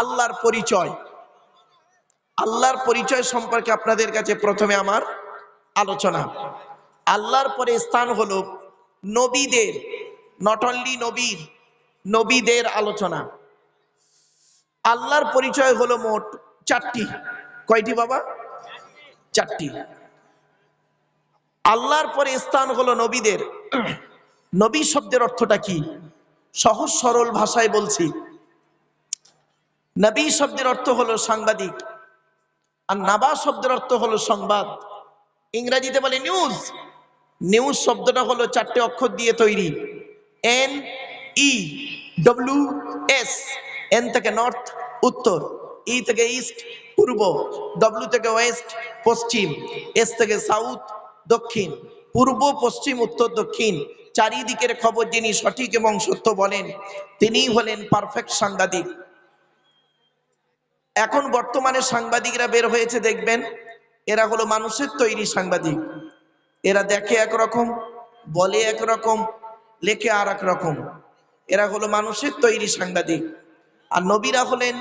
আল্লাহর পরিচয়। আল্লাহর পরিচয় সম্পর্কে আপনাদের কাছে প্রথমে আমার আলোচনা। আল্লাহর পরে স্থান হলো নবীদের, নট অনলি নবীর, নবীদের আলোচনা। আল্লাহর পরিচয় হলো মোট চারটি। কয়টি বাবা? চারটি। আল্লাহর পরে স্থান হলো নবীদের। নবী শব্দের অর্থটা কি? সহজ সরল ভাষায় বলছি, নবী শব্দের অর্থ হলো সাংবাদিক, আর নাবা শব্দের অর্থ হলো সংবাদ। ইংরেজিতে বলে নিউজ। নিউজ শব্দটা হলো চারটে অক্ষর দিয়ে তৈরি, N E W S. N থেকে নর্থ উত্তর, ই থেকে ইস্ট পূর্ব, ডব্লিউ থেকে ওয়েস্ট পশ্চিম, এস থেকে সাউথ দক্ষিণ। পূর্ব পশ্চিম উত্তর দক্ষিণ চারিদিকের খবর যিনি সঠিক এবং সত্য বলেন, তিনিই হলেন পারফেক্ট সাংবাদিক। এখন বর্তমানে সাংবাদিকরা বের হয়েছে, দেখবেন এরা হলো মানুষের তৈরি সাংবাদিক। এরা দেখে একরকম, বলে একরকম, লেখে আর এক রকম। এরা হলো মানুষের তৈরি সাংবাদিক। আর নবীরা হলেন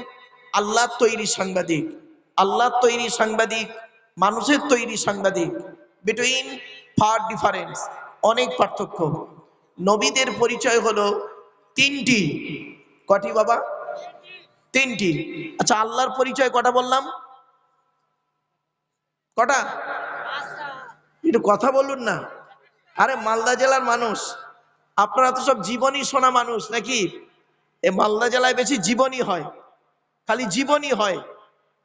আল্লাহর তৈরি সাংবাদিক। আল্লাহর তৈরি সাংবাদিক, মানুষের তৈরি সাংবাদিক, বিটুইন ফার ডিফারেন্স, অনেক পার্থক্য। নবীদের পরিচয় হলো তিনটি। কটি বাবা? তিনটি। আচ্ছা, আল্লাহর পরিচয় কটা বললাম? কটা? একটু কথা বলুন না। আরে মালদা জেলার মানুষ, আপনারা তো সব জীবনী শোনা মানুষ নাকি? এই মালদা জেলায় বেশি জীবনী হয়, খালি জীবনী হয়।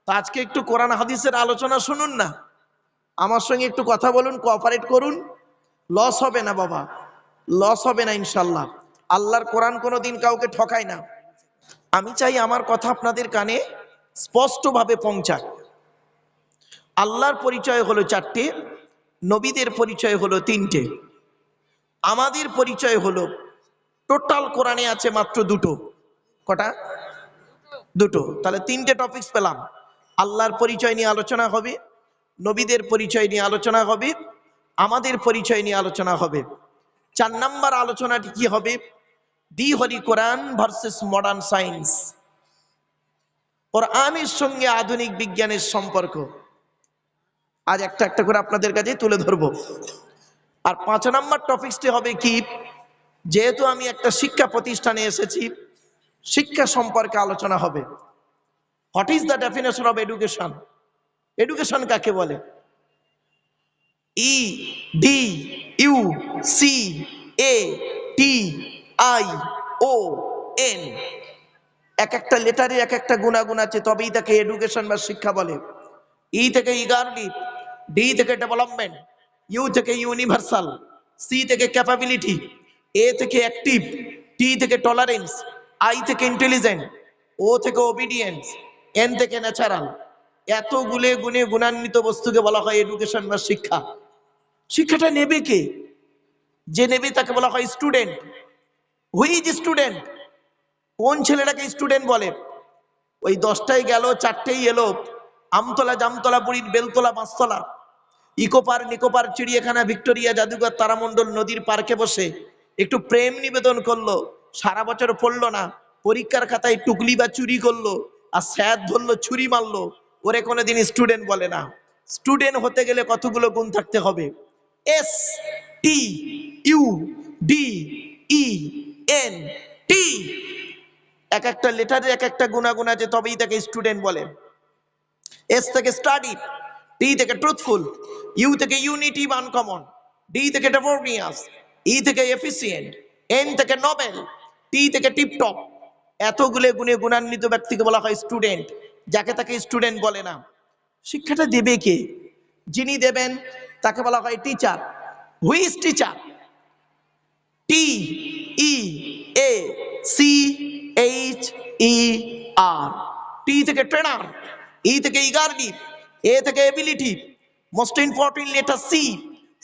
তো আজকে একটু কোরআন হাদিসের আলোচনা শুনুন না, আমার সঙ্গে একটু কথা বলুন, কোঅপারেট করুন। লস হবে না বাবা, লস হবে না ইনশাল্লাহ। আল্লাহর কোরআন কোনোদিন কাউকে ঠকায় না। আমি চাই আমার কথা আপনাদের কানে স্পষ্টভাবে পৌঁছাক। আল্লাহর পরিচয় হলো চারটে, নবীদের পরিচয় হলো তিনটে, আমাদের পরিচয় হলো টোটাল কোরআনে আছে মাত্র দুটো। কটা? দুটো। তাহলে তিনটে টপিকস পেলাম। আল্লাহর পরিচয় নিয়ে আলোচনা হবে, নবীদের পরিচয় নিয়ে আলোচনা হবে, আমাদের পরিচয় নিয়ে আলোচনা হবে। 4 নাম্বার আলোচনাটি কি হবে? দি হলি কোরআন ভার্সেস মডার্ন সায়েন্স, কোরআনের সঙ্গে আধুনিক বিজ্ঞানের সম্পর্ক। আজ একটা একটা করে আপনাদের কাছে তুলে ধরবো। আর 5 নাম্বার টপিকসটি হবে কি, যেহেতু আমি একটা শিক্ষা প্রতিষ্ঠানে এসেছি, শিক্ষা সম্পর্কে আলোচনা হবে। What is the definition of education? Education কাকে বলে? E D U C A T I O N. এক একটা লেটারে এক একটা গুণাগুণ আছে, তবেই তাকে এডুকেশন বা শিক্ষা বলে। ই থেকে ইগারলি, ডি থেকে ডেভেলপমেন্ট, ইউ থেকে ইউনিভার্সাল, সি থেকে ক্যাপাবিলিটি, এ থেকে অ্যাক্টিভ, টি থেকে টলারেন্স, আই থেকে ইন্টেলিজেন্ট, ও থেকে ওবিডিয়েন্স, এন থেকে ন্যাচারাল। এতগুলো গুণে গুণান্বিত বস্তুকে বলা হয় এডুকেশন বা শিক্ষা। শিক্ষাটা নেবে কে? যে নেবে তাকে বলা হয় স্টুডেন্ট। Hui is student? কোন ছেলেটাকে স্টুডেন্ট বলে? ওই 10টায় গেল, 4টেই এলো, আমতলা জামতলা বুড়ির বেলতলা পাঁচতলা, ইকোপার নিকোপার চিড়িয়াখানা ভিক্টোরিয়া জাদুঘর তারামণ্ডল নদীর পার্কে বসে একটু প্রেম নিবেদন করলো, সারা বছর পড়লো না, পরীক্ষার খাতায় টুকলি বা চুরি করলো, আর স্যার ধরলো ছুরি মারলো, ওরে কোনোদিন স্টুডেন্ট বলে না। স্টুডেন্ট হতে গেলে কতগুলো গুণ থাকতে হবে? S T U D E N T. এক একটা লেটারে এক একটা গুণাগুণ আছে, তবেই তাকে স্টুডেন্ট বলে। এস থেকে স্টাডি, টি থেকে ট্রুথফুল, ইউ থেকে ইউনিটি বা আনকমন, ডি থেকে ডেভোনিয়াস, ই থেকে এফিসিয়েন্ট, এন থেকে নোবেল, টি থেকে টিপটপ। এতগুলো গুণে গুণান্বিত ব্যক্তিকে বলা হয় স্টুডেন্ট, যাকে তাকে স্টুডেন্ট বলে না। শিক্ষাটা দেবে কে? যিনি দেবেন তাকে বলা হয় teacher. Who is teacher? T E A C H E R. T থেকে ট্রেনার, ই থেকে ইগারলি, এ থেকে ability, most important letter C,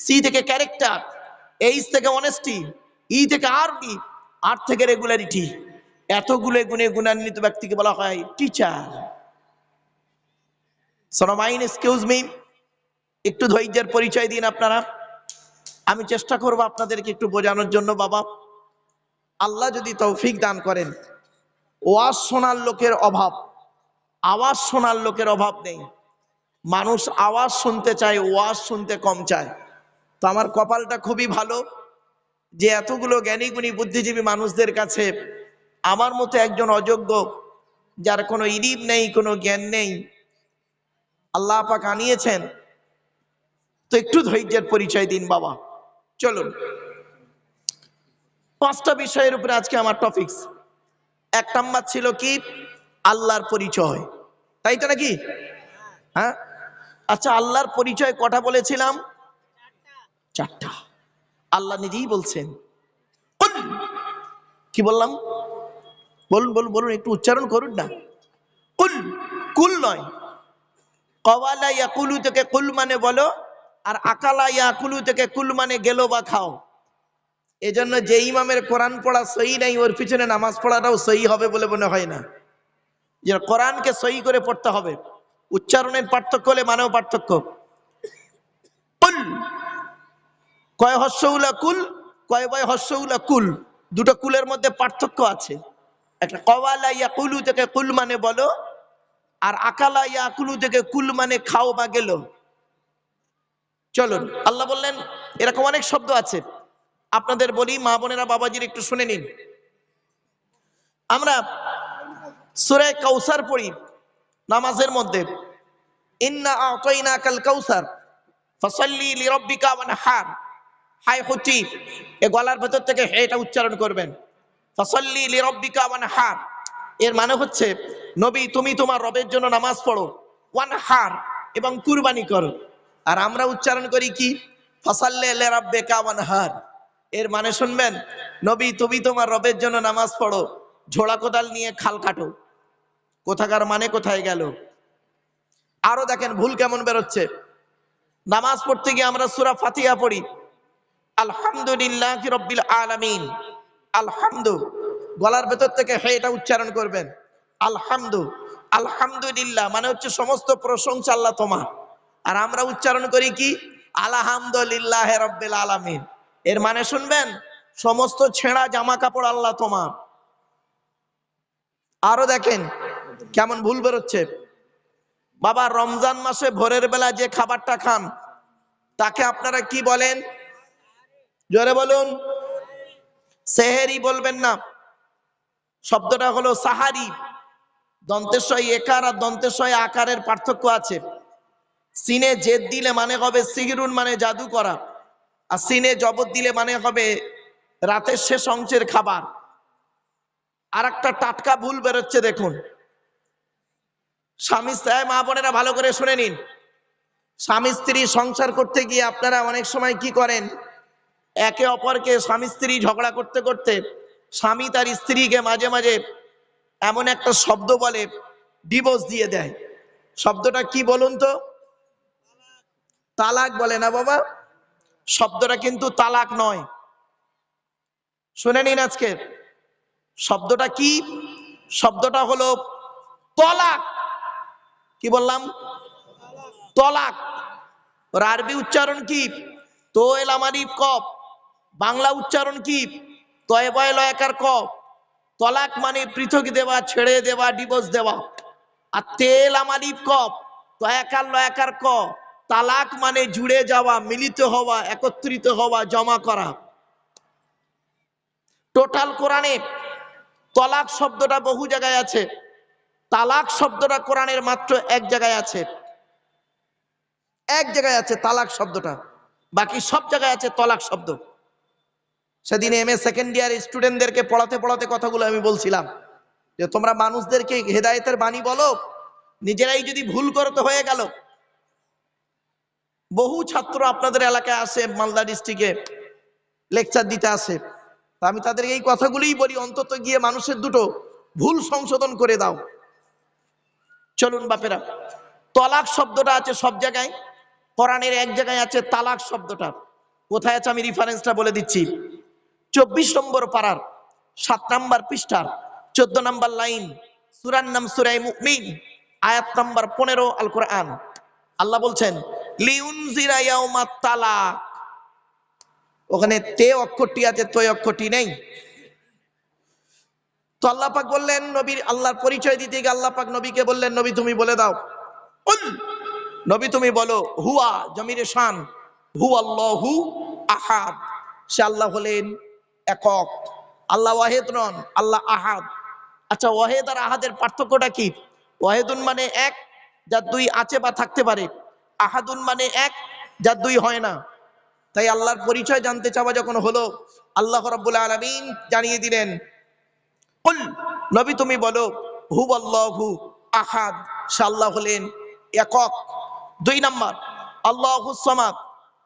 C থেকে ক্যারেক্টার, এইচ থেকে অনেস্টি, ই থেকে আরবি, আর থেকে রেগুলারিটি। এতগুলো গুণে গুণান্বিত ব্যক্তিকে বলা হয় টিচার। সরমাইন এক্সকিউজ মি, একটু ধৈর্যের পরিচয় দিন আপনারা। আমি চেষ্টা করব আপনাদেরকে একটু বোঝানোর জন্য। বাবা, আল্লাহ যদি তৌফিক দান করেন, ওয়াজ শোনার লোকের অভাব, আওয়াজ শোনার লোকের অভাব নেই, মানুষ আওয়াজ শুনতে চায়, ওয়াজ শুনতে কম চায়। তো আমার কপালটা খুবই ভালো যে এতগুলো জ্ঞানী গুণী বুদ্ধিজীবী মানুষদের কাছে আমার মতো একজন অযোগ্য, যার কোনো ইলিম নেই, কোনো জ্ঞান নেই, আল্লাহ পাক আনিয়েছেন। তো একটু ধৈর্যের পরিচয় দিন বাবা। চলুন, 5টা বিষয়ের উপরে আজকে আমার টপিকস। 1 নাম্বার ছিল কি, আল্লাহর পরিচয়, তাই তো নাকি? হ্যাঁ, আচ্ছা, আল্লাহর পরিচয় কটা বলেছিলাম? 4টা। আল্লাহ নিজেই বলছেন, কুল। কি বললাম? বলুন বলুন বলুন, একটু উচ্চারণ করুন না। কুল, কুল নয়। কওয়ালা ইয়াকুলু থেকে কুল মানে বলো, আর আকালা ইয়াকুলু থেকে কুল মানে গেল বা খাও। এজন্য যে ইমামের কোরআন পড়া সহি নাই, ওর পিছনে নামাজ পড়াটাও সহি হবে বলে মনে হয় না। যে কোরআনকে সহি করে পড়তে হবে, উচ্চারণের পার্থক্য হলে মানেও পার্থক্য। কুল, কয় হস্যউলা কুল, কয় বয় হস্যউলা কুল, দুটো কুলের মধ্যে পার্থক্য আছে। একটা কওয়ালা ইয়াকুলু থেকে কুল মানে বলো, আর আকালা ইয়াকুলু থেকে কুল মানে খাও বা গেল। চলুন, আল্লাহ বললেন এরকম অনেক শব্দ আছে, আপনাদের বলি, মা বোনেরা বাবাজির একটু শুনে নিন। আমরা সূরা কাউসার পড়ি নামাজের মধ্যে, ইন্না আতাইনাকাল কাউসার ফাসাল্লি লিরাব্বিকা ওয়ানহার। হাই হচ্ছি, এ গলার ভেতর থেকে এটা উচ্চারণ করবেন, ফাসাল্লি লিরাব্বিকা ওয়ানহার। এর মানে হচ্ছে, নবী তুমি তোমার রবের জন্য নামাজ পড়ো, ওয়ানহার এবং কুরবানি করো। আর আমরা উচ্চারণ করি কি, ফাসাল্লি লিরাব্বিকা ওয়ানহার। এর মানে শুনবেন, নবী তুমি তোমার রবের জন্য নামাজ পড়ো, ঝোড়া কোদাল নিয়ে খাল কাটো। কোথাকার মানে কোথায় গেল? আরো দেখেন ভুল কেমন বেরোচ্ছে। নামাজ পড়তে গিয়ে আমরা সূরা ফাতিহা পড়ি, আলহামদুলিল্লাহি রাব্বিল আলামিন। আলহামদু, গলার ভেতর থেকে হে এটা উচ্চারণ করবেন, আলহামদু। আলহামদুলিল্লাহ মানে হচ্ছে সমস্ত প্রশংসা আল্লাহ তোমার। আর আমরা উচ্চারণ করি কি, আলহামদুলিল্লাহি রাব্বিল আলামিন। এর মানে শুনবেন, সমস্ত ছেঁড়া জামা কাপড় আল্লাহ তোমার। আরো দেখেন কেমন ভুল বেরোচ্ছে। বাবা, রমজান মাসে ভোরের বেলা যে খাবারটা খান তাকে আপনারা কি বলেন? জোরে বলুন। সেহেরি বলবেন না, শব্দটা হলো সাহারি। দন্তেশ্বয় একার আর দন্তেশ্বয় আকারের পার্থক্য আছে। সিনে জেদ দিলে মানে হবে সিহরুন মানে জাদু করা, আর সিনে জবর দিলে মানে হবে রাতের শেষ অংশের খাবার। আর একটা টাটকা ভুল বেরোচ্ছে দেখুন। স্বামী স্ত্রী, মা বোনেরা ভালো করে শুনে নিন, স্বামী স্ত্রী সংসার করতে গিয়ে আপনারা অনেক সময় কি করেন, একে অপরকে, স্বামী স্ত্রী ঝগড়া করতে করতে স্বামী তার স্ত্রীকে মাঝে মাঝে এমন একটা শব্দ বলে, ডিভোর্স দিয়ে দেয়। শব্দটা কি বলুন তো? তালাক বলে না বাবা, শব্দটা কিন্তু তালাক নয়। শুনে নিন আজকে শব্দটা কি, শব্দটা হলো তলাক। কি বললাম? তলাক। ওর আরবি উচ্চারণ কি? তো এলামারিফ কফ। বাংলা উচ্চারণ কি? তয় বয় লয়কার কফ। তলাক মানে পৃথক দেওয়া, ছেড়ে দেওয়া, ডিভোর্স দেওয়া। আর তেল আমালিফ কফ, তয়াকার লয়াকার ক। তালাক মানে জুড়ে যাওয়া, মিলিত হওয়া, একত্রিত হওয়া, জমা করা। টোটাল কোরআনে তলাক শব্দটা বহু জায়গায় আছে, তালাক শব্দটা কোরআনের মাত্র এক জায়গায় আছে। এক জায়গায় আছে তালাক শব্দটা, বাকি সব জায়গায় আছে তলাক শব্দ। সেদিন এমএ সেকেন্ড ইয়ার স্টুডেন্টদেরকে পড়াতে পড়াতে কথাগুলো আমি বলছিলাম যে তোমরা মানুষদেরকে হেদায়েতের বাণী বলো, নিজেরাই যদি ভুল করো তো হয়ে গেল। বহু ছাত্র আপনাদের এলাকায় আসে, মালদা ডিস্ট্রিক্টে লেকচার দিতে আসে। আমি তাদের এই কথাগুলোই বলি, অন্তত গিয়ে মানুষের দুটো ভুল সংশোধন করে দাও। চলুন বাপেরা, তলাক শব্দটা আছে সব জায়গায়, কোরআনের এক জায়গায় আছে তালাক শব্দটা। কোথায় আছে আমি রেফারেন্সটা বলে দিচ্ছি। 24 নম্বর পারার 7 নম্বর পৃষ্ঠার 14 নম্বর লাইন, সূরার নাম সূরা মুমিন, আয়াত নম্বর 15 আল কোরআন। আল্লাহ বলছেন লিউনজিরা ইয়াউমাত তালাক। ওখানে তে অক্ষরটি আছে, তয় অক্ষরটি নেই। তো আল্লাহ পাক বললেন, নবীর আল্লাহর পরিচয় দিতে গিয়ে আল্লাহ পাক নবীকে বললেন, নবী তুমি বলে দাও, কুল, নবী তুমি বলো, হুয়া জমিরে শান, হু আল্লাহু আহাদ, সে আল্লাহ হলেন একক, আল্লাহ ওয়াহিদ নন, আল্লাহ আহাদ। আচ্ছা, ওয়াহিদ আর আহাদের পার্থক্যটা কি? ওয়াহিদুন মানে এক, যার দুই আছে বা থাকতে পারে, আহাদুন মানে এক, যার দুই হয় না। তাই আল্লাহর পরিচয় জানতে চাওয়া যখন হলো, আল্লাহ রাব্বুল আলামিন জানিয়ে দিলেন, কুল, নবী তুমি বলো, হু আল্লাহু আহাদ, সে আল্লাহ হলেন একক। দুই নাম্বার, আল্লাহুস সামাদ,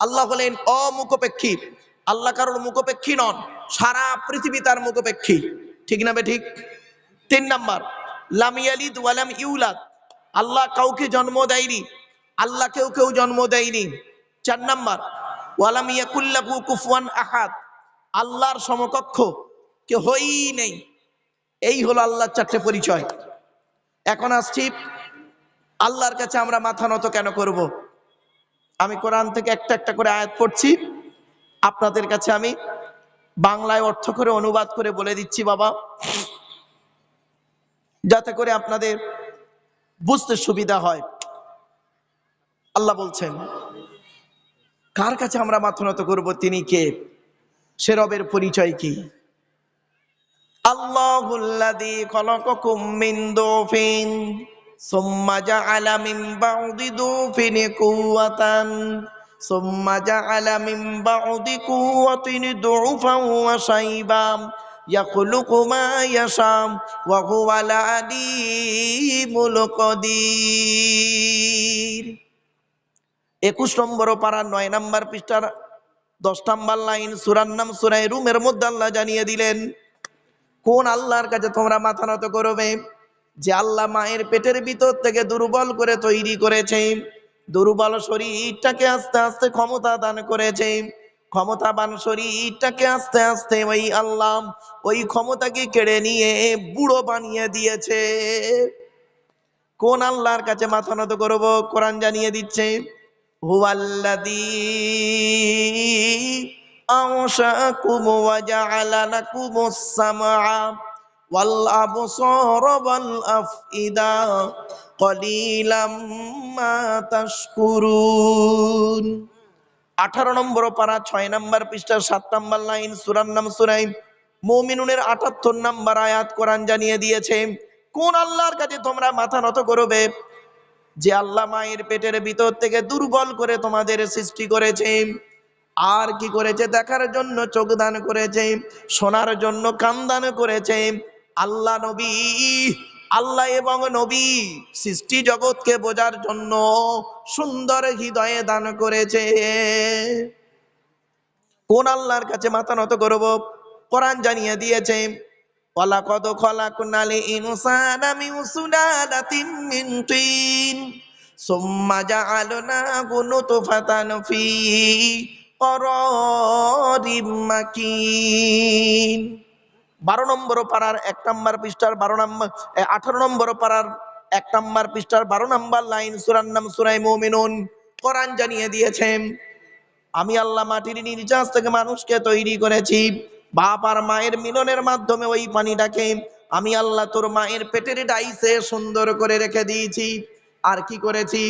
আল্লাহ হলেন অমুখপেক্ষী, আল্লাহ কারোর মুখপেক্ষী নন, সারা পৃথিবী তার মুখপেক্ষী, ঠিক না বে ঠিক? তিন নাম্বার, লাম ইয়ালিদ ওয়া লাম ইউলাদ, আল্লাহ কাউকে জন্ম দেয়নি, আল্লাহ কেউ জন্ম দেয়নি। চার নাম্বার, ওয়ালাম ইয়াকুল লাহু কুফুয়ান আহাদ, আল্লাহর সমকক্ষ কেউই নেই। এই হলো আল্লাহর চারটে পরিচয়। এখন আসছি, আল্লাহর কাছে আমরা মাথা নত কেন করব? আমি কোরআন থেকে একটা একটা করে আয়াত পড়ছি, আপনাদের কাছে আমি বাংলায় অর্থ করে অনুবাদ করে বলে দিচ্ছি বাবা, যাতে করে আপনাদের বুঝতে সুবিধা হয়। আল্লাহ বলছেন, কার কাছে আমরা মাথা নত করব? তিনি কে? সে রবের পরিচয় কি? আল্লাহুল্লাযী খলাকাকুম মিন দুফিন সুম্মা জাআলা মিন বা'দি দুফিন কুওয়াতান সুম্মা জাআলা মিন বা'দি কুওয়াতিন দুফান ওয়া শাইবাম ইয়াখলুকু মা ইয়াশা ওয়া হুয়াল আলীমুল কাদির। 21 নম্বর পারা 9 নম্বর পৃষ্ঠার 10 নম্বর লাইন, সূরার নাম সূরা রুমের মধ্যে আল্লাহ জানিয়ে দিলেন, কোন আল্লাহর কাছে তোমরা মাথা নত করবে? যে আল্লাহ মায়ের পেটের ভিতর থেকে দুর্বল করে তৈরি করেছে, দুর্বল শরীরটাকে আস্তে আস্তে ক্ষমতা দান করেছে, ক্ষমতাবান শরীরটাকে আস্তে আস্তে ওই আল্লাহ ওই ক্ষমতাকে কেড়ে নিয়ে বুড়ো বানিয়ে দিয়েছে। কোন আল্লাহর কাছে মাথা নত করব? কোরআন জানিয়ে দিচ্ছে, হুয়াল্লাযী আনশাকুম ওয়া জাআলা লাকুমুস সামআ ওয়াল আবসারা ওয়াল আফইদা কলিলাম মা তাশকুরুন। 18 নম্বর পারা 6 নম্বর পৃষ্ঠার 7 নম্বর লাইন, সূরার নাম সূরা মুমিনুনের 78 নম্বর আয়াত, কোরআন জানিয়ে দিয়েছে, কোন আল্লাহর কাছে তোমরা মাথা নত করবে? যে আল্লাহ মায়ের পেটের ভিতর থেকে দুর্বল করে তোমাদের সৃষ্টি করেছে, আর কি করেছে? দেখার জন্য চোখ দান করেছে, শোনার জন্য কান দান করেছে। আল্লাহ নবী, আল্লাহ এবং নবী সৃষ্টি জগৎকে বোঝার জন্য সুন্দর হৃদয়ে দান করেছে। কোন আল্লাহর কাছে মাথা নত করব? কোরআন জানিয়ে দিয়েছে, ওয়ালাকাদ খালাকনাল ইনসানা মিন সুলালাতিন মিন তিন সুম্মা জাআলনাহু নুতফাতান ফি ক্বারারিম মাকিন। 12 নম্বর পারার 1 নম্বর পৃষ্ঠার 12 নম্বর 18 নম্বর পারার 1 নম্বর পৃষ্ঠার 12 নম্বর লাইন, সূরার নাম সূরা মুমিনুন, কোরআন জানিয়ে দিয়েছেন, আমি আল্লাহ মাটির নির্যাস থেকে মানুষকে তৈরি করেছি, বাপ আর মায়ের মিলনের মাধ্যমে ওই পানিটাকে আমি আল্লাহ তোর মায়ের পেটের ডাইসে সুন্দর করে রেখে দিয়েছি। আর কি করেছি?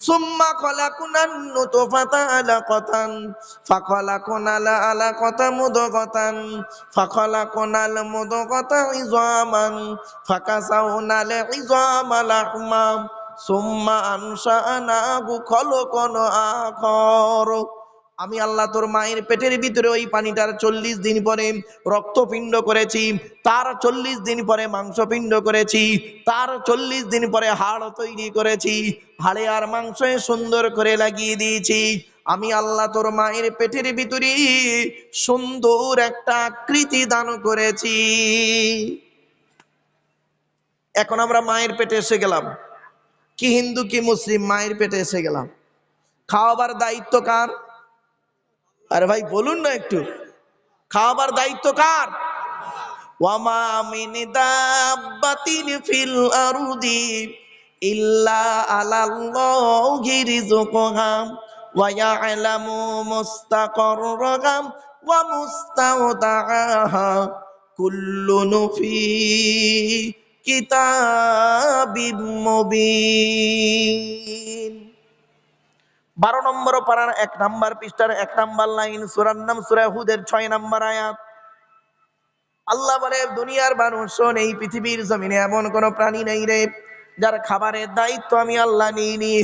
সুম্মা খলাকুনান নুতফাতা আলাকাতান ফাখলাকুনাল আলাকাতা মুদগাতান ফাখলাকুনাল মুদগাতা ইযামান ফাকাসাউনাল ইযামা লাহমা সুম্মা আনশানাহু খলকান আখর। আমি আল্লাহ তোর মায়ের পেটের ভিতরে ওই পানিটার 40 দিন পরে রক্তপিণ্ড করেছি, তার 40 দিন পরে মাংসপিণ্ড করেছি, তার 40 দিন পরে হাড় তৈরি করেছি, হাড়ে আর মাংসে সুন্দর করে লাগিয়ে দিয়েছি। আমি আল্লাহ তোর মায়ের পেটের ভিতরে সুন্দর একটা আকৃতি দান করেছি। এখন আমরা মায়ের পেটে এসে গেলাম, কি হিন্দু কি মুসলিম, মায়ের পেটে এসে গেলাম। খাওয়াবার দায়িত্ব কার? আরে ভাই বলুন না একটু, খাওয়াবার দায়িত্ব কার? ওয়ামা মিন দাব্বাতিন ফিল আরদি ইল্লা আলাল্লাহি রিজকুহা ওয়া ইয়ালামু মুস্তাকাররাহা ওয়া মুস্তাওদাআহা কুল্লুন ফি কিতাবিম মুবিন। 12 নম্বর পারার 1 নম্বর পৃষ্ঠার 1 নম্বর লাইন, সূরার নাম সূরা হুদের 6 নম্বর আয়াত। আল্লাহ বলে, দুনিয়ার মানুষ শোন, এই পৃথিবীর জমিনে এমন কোন প্রাণী নেই রে যার খাবারের দায়িত্ব আমি আল্লাহ নিইনি।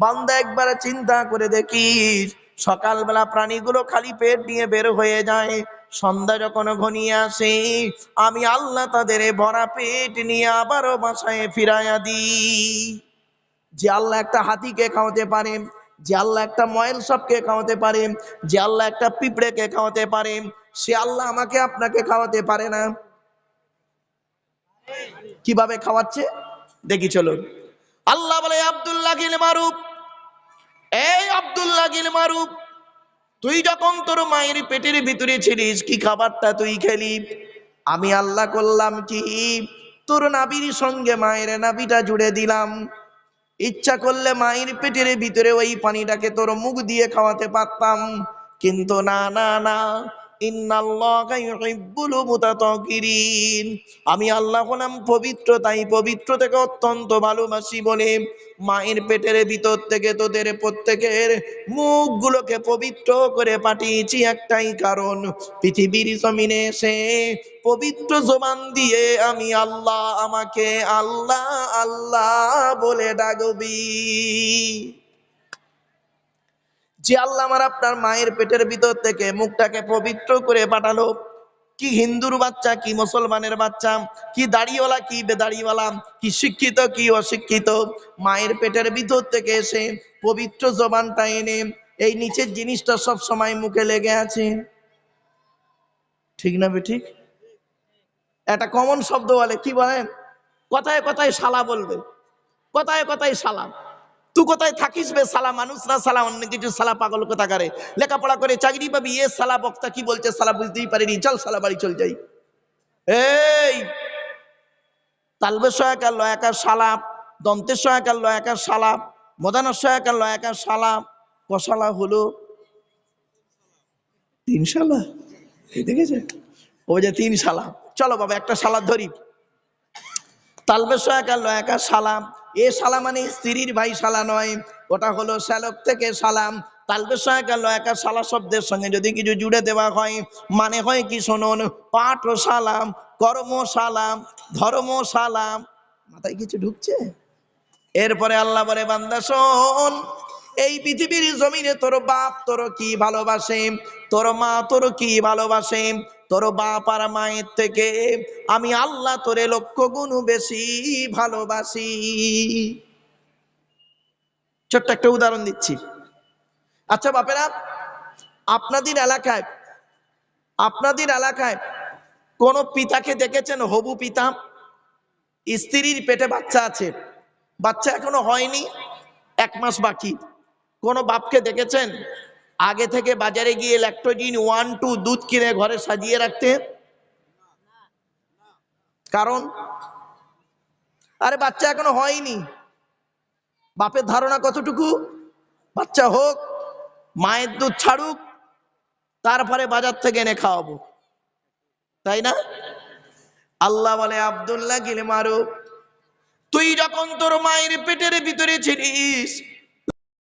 বান্দা একবার চিন্তা করে দেখিস, সকালবেলা প্রাণীগুলো খালি পেট নিয়ে বের হয়ে যায়, সন্ধ্যা যখন ঘনিয়ে আসে আমি আল্লাহ তাদের ভরা পেট নিয়ে আবারও বাসায় ফিরাইয়া দিই। যে আল্লাহ একটা হাতিকে খাওয়াতে পারে, যে আল্লাহ একটা ময়েল সাপকে খাওয়াতে পারে, যে আল্লাহ একটা পিঁপড়েকে খাওয়াতে পারে, সে আল্লাহ আমাকে আপনাকে খাওয়াতে পারে না? কিভাবে খাওয়াচ্ছে দেখি চলুন। আল্লাহ বলে, আব্দুল্লাহ গিল মারুফ, এই আব্দুল্লাহ গিল মারুফ, তুই যখন তোর মায়ের পেটের ভিতরে ছিলিস কি খাবারটা তুই খেলি? আমি আল্লাহ করলাম কি, তোর নাভির সঙ্গে মায়ের নাভিটা জুড়ে দিলাম। ইচ্ছা করলে মায়ের পেটের ভিতরে ওই পানিটাকে তোর মুখ দিয়ে খাওয়াতে পারতাম, কিন্তু না না না, ইন্নাল্লাহা ইউহিব্বুল মুতাতাহহিরিন, আমি আল্লাহ হলাম পবিত্র, তাই পবিত্র থেকে অত্যন্ত ভালোবাসি বলে মায়ের পেটের ভিতর থেকে তোদের প্রত্যেকের মুখগুলোকে পবিত্র করে পাঠিয়েছি একটাই কারণ, পৃথিবীর জমিনে এসে পবিত্র জবান দিয়ে আমি আল্লাহ, আমাকে আল্লাহ আল্লাহ বলে ডাকবি। যে আল্লাহ আমার আপনার মায়ের পেটের ভিতর থেকে মুখটাকে পবিত্র করে পাঠালো, কি হিন্দুর বাচ্চা কি মুসলমানের বাচ্চা, কি দাড়িওয়ালা কি বেদাড়িওয়ালা, কি শিক্ষিত কি অশিক্ষিত, মায়ের পেটের ভিতর থেকে এসে পবিত্র জবানটা এনে এই নিচের জিনিসটা সব সময় মুখে লেগে আছে। ঠিক না ঠিক? একটা কমন শব্দ বলে, কি বলেন? কথায় কথায় শালা বলবে, কথায় কথায় শালা। তুই কোথায় থাকিস বে শালা, মানুষ না শালা, অন্য কিছু শালা, পাগল কোথাকারে। লেখাপড়া করে চাকরি পাবি, এ শালা বক্তা কি বলছে শালা বুঝতেই পারিনি, চল শালা বাড়ি চল যাই। এই তালবের সহায়কার লয়াকার শালা, দন্তের সহায়কার লয়াকার শালা, মদানার সহায়কার লয়াকার শালা, কশালা হলো 3 শালা। দেখেছে ও যে 3 শালা, চলো বাবা একটা শালা ধরি। তালবের সহায়কার লয়াকার সালাম, এ শালা মানে স্ত্রীর ভাই শালা নয়, ওটা হলো শ্যালক থেকে সালাম। তালবের সহায়কার লয়াকার শালা শব্দের সঙ্গে যদি কিছু জুড়ে দেওয়া হয় মানে হয় কি শুনুন, পাঠ ও সালাম, কর্ম সালাম, ধর্ম সালাম। মাথায় কিছু ঢুকছে? এরপরে আল্লাহ বলে, বান্দা শোন, এই পৃথিবীর জমিনে তোর বাপ তোর কি ভালোবাসে, তোর মা তোর কি ভালোবাসে, তোর বাপ আর মায়ের থেকে আমি আল্লাহ তোরে 1,00,000 গুণ বেশি ভালোবাসি। ছোট্ট একটা উদাহরণ দিচ্ছি। আচ্ছা বাপেরা, আপনাদের এলাকায় কোন পিতাকে দেখেছেন, হবু পিতা, স্ত্রীর পেটে বাচ্চা আছে, বাচ্চা এখনো হয়নি, 1 মাস বাকি, কোন বাপকে দেখেছেন আগে থেকে বাজারে গিয়ে ল্যাকটোজিন 1-2 দুধ কিনে ঘরে সাজিয়ে রাখতে? কারণ আরে বাচ্চা এখনো হয়নি, বাপের ধারণা কতটুকু, বাচ্চা হোক, মায়ের দুধ ছাড়ুক, তারপরে বাজার থেকে এনে খাওয়াবো, তাই না? আল্লাহ বলে, আব্দুল্লাহ গিল মারুফ, তুই যখন তোর মায়ের পেটের ভিতরে ছিলিস